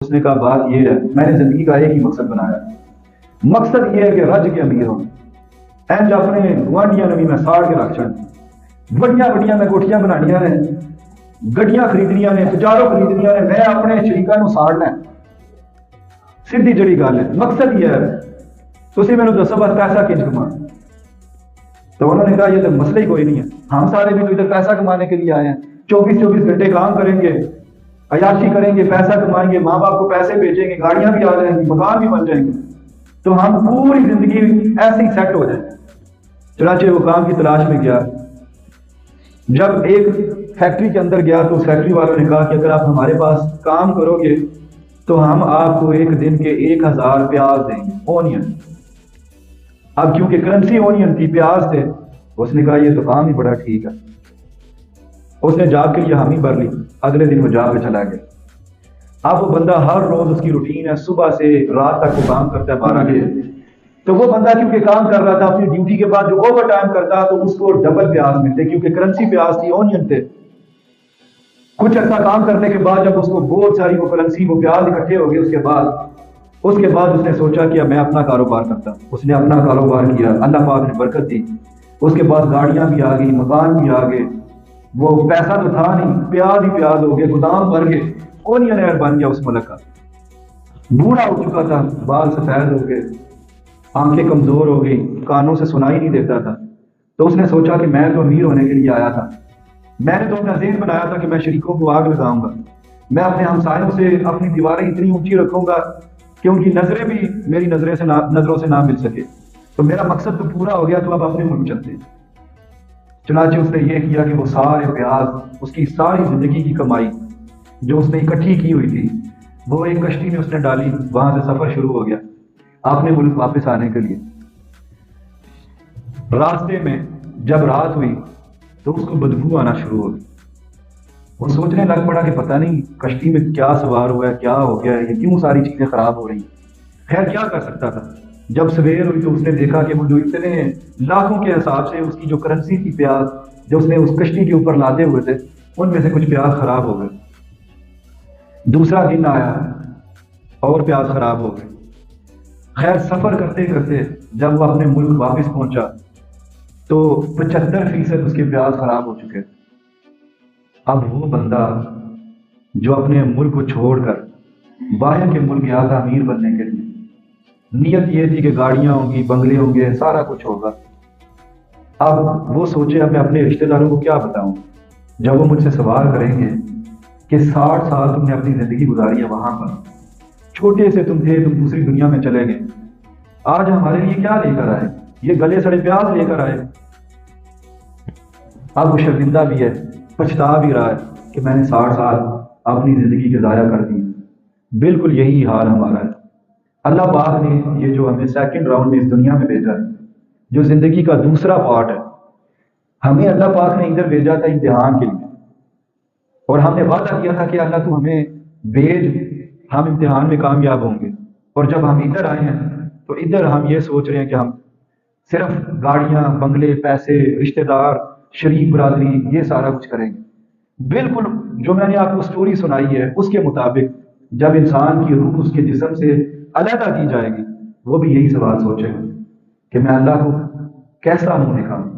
اس نے کہا بات یہ ہے، میں نے زندگی کا ایک ہی مقصد بنایا، مقصد یہ ہے کہ رج کے امیر ہوں، اینج اپنے گوانڈیاں نے بھی میں ساڑ کے رکھ چھڑ، بڑیاں بڑیاں میں کوٹھیاں بنانیاں نے، گڈیاں خریدنیاں نے، تجارت خریدنیاں نے، میں اپنے شریکاں نو ساڑنا ہے۔ سیدھی جڑی گل ہے، مقصد یہ ہے، تسی میں نے دسو بس پیسہ کنج کما۔ تو انہوں نے کہا یہ تو مسئلہ ہی کوئی نہیں ہے، ہم سارے بھی تو ادھر پیسہ کمانے کے لیے آئے ہیں، 24 گھنٹے کام کریں گے، عیاشی کریں گے، پیسہ کمائیں گے، ماں باپ کو پیسے بھیجیں گے، گاڑیاں بھی آ جائیں گی، مکان بھی بن جائیں گے، تو ہم پوری زندگی ایسے ہی سیٹ ہو جائیں۔ چنانچہ وہ کام کی تلاش میں گیا، جب ایک فیکٹری کے اندر گیا تو اس فیکٹری والوں نے کہا کہ اگر آپ ہمارے پاس کام کرو گے تو ہم آپ کو ایک دن کے 1000 پیاز دیں گے، اونین۔ اب کیونکہ کرنسی اونین تھی، پیاز تھے، اس نے کہا یہ تو کام ہی بڑا ٹھیک ہے۔ اس نے جاب کے لیے حامی بھر لی، اگلے دن وہ جاب پہ چلا گیا۔ اب وہ بندہ ہر روز اس کی روٹین ہے، صبح سے رات تک وہ کام کرتا ہے 12 گھنٹے، تو وہ بندہ کیونکہ کام کر رہا تھا اپنی ڈیوٹی کے بعد جو اوور ٹائم کرتا تو اس کو ڈبل پیاز ملتے، کیونکہ کرنسی پیاز تھی، اونین تھے۔ کچھ عرصہ کام کرنے کے بعد جب اس کو بہت ساری وہ کرنسی وہ پیاز اکٹھے ہو گئے، اس کے بعد اس نے سوچا کہ اب میں اپنا کاروبار کرتا ہوں۔ اس نے اپنا کاروبار کیا، اللہ پاک نے برکت دی، اس کے بعد گاڑیاں بھی آ گئی، مکان بھی آ گئے، وہ پیسہ تو تھا نہیں، پیاز ہی پیاز ہو گئے، گودام بھر گئے، اونین ایئر بن گیا اس ملک کا۔ بوڑھا ہو چکا تھا، بال سفید ہو گئے، آنکھیں کمزور ہو گئی، کانوں سے سنائی نہیں دیتا تھا۔ تو اس نے سوچا کہ میں تو امیر ہونے کے لیے آیا تھا، میں نے تو اپنا ذہن بنایا تھا کہ میں شریکوں کو آگ لگاؤں گا، میں اپنے ہمسایوں سے اپنی دیواریں اتنی اونچی رکھوں گا کہ ان کی نظریں بھی میری نظروں سے نہ مل سکے، تو میرا مقصد تو پورا ہو گیا، تو اب اپنے ملک چلتے ہیں۔ چنانچہ اس نے یہ کیا کہ وہ سارے پیاز، اس کی ساری زندگی کی کمائی جو اس نے اکٹھی کی ہوئی تھی، وہ ایک کشتی میں اس نے ڈالی، وہاں سے سفر شروع ہو گیا اپنے ملک واپس آنے کے لیے۔ راستے میں جب رات ہوئی تو اس کو بدبو آنا شروع ہو گئی، وہ سوچنے لگ پڑا کہ پتہ نہیں کشتی میں کیا سوار ہوا ہے، کیا ہو گیا ہے، یہ کیوں ساری چیزیں خراب ہو رہی ہیں۔ خیر کیا کر سکتا تھا، جب سویر ہوئی تو اس نے دیکھا کہ وہ جو اتنے لاکھوں کے حساب سے اس کی جو کرنسی تھی پیاز جو اس نے اس کشتی کے اوپر لادے ہوئے تھے، ان میں سے کچھ پیاز خراب ہو گئے۔ دوسرا دن آیا اور پیاز خراب ہو گئے۔ خیر سفر کرتے کرتے جب وہ اپنے ملک واپس پہنچا تو 75% اس کے پیاز خراب ہو چکے۔ اب وہ بندہ جو اپنے ملک کو چھوڑ کر باہر کے ملک گیا تھا امیر بننے کے لیے، نیت یہ تھی کہ گاڑیاں ہوں گی، بنگلے ہوں گے، سارا کچھ ہوگا، اب وہ سوچے اب میں اپنے رشتہ داروں کو کیا بتاؤں جب وہ مجھ سے سوال کریں گے کہ 60 سال تم نے اپنی زندگی گزاری ہے وہاں پر، چھوٹے سے تم تھے، تم دوسری دنیا میں چلے گئے، آج ہمارے لیے کیا لے کر آئے؟ یہ گلے سڑے پیاز لے کر آئے۔ اب وہ شرمندہ بھی ہے، پچھتا بھی رہا ہے کہ میں نے 60 سال اپنی زندگی کے ضائع کر دی۔ بالکل یہی حال ہمارا ہے۔ اللہ پاک نے یہ جو ہمیں سیکنڈ راؤنڈ میں اس دنیا میں بھیجا ہے، جو زندگی کا دوسرا پارٹ ہے، ہمیں اللہ پاک نے ادھر بھیجا تھا امتحان کے لیے، اور ہم نے وعدہ کیا تھا کہ اللہ تو ہمیں بھیج، ہم امتحان میں کامیاب ہوں گے۔ اور جب ہم ادھر آئے ہیں تو ادھر ہم یہ سوچ رہے ہیں کہ ہم صرف گاڑیاں، بنگلے، پیسے، رشتہ دار، شریک برادری، یہ سارا کچھ کریں گے۔ بالکل جو میں نے آپ کو سٹوری سنائی ہے اس کے مطابق جب انسان کی روح اس کے جسم سے علیحدہ کی جائے گی، وہ بھی یہی سوال سوچے گا کہ میں اللہ کو کیسا منہ دکھاؤں،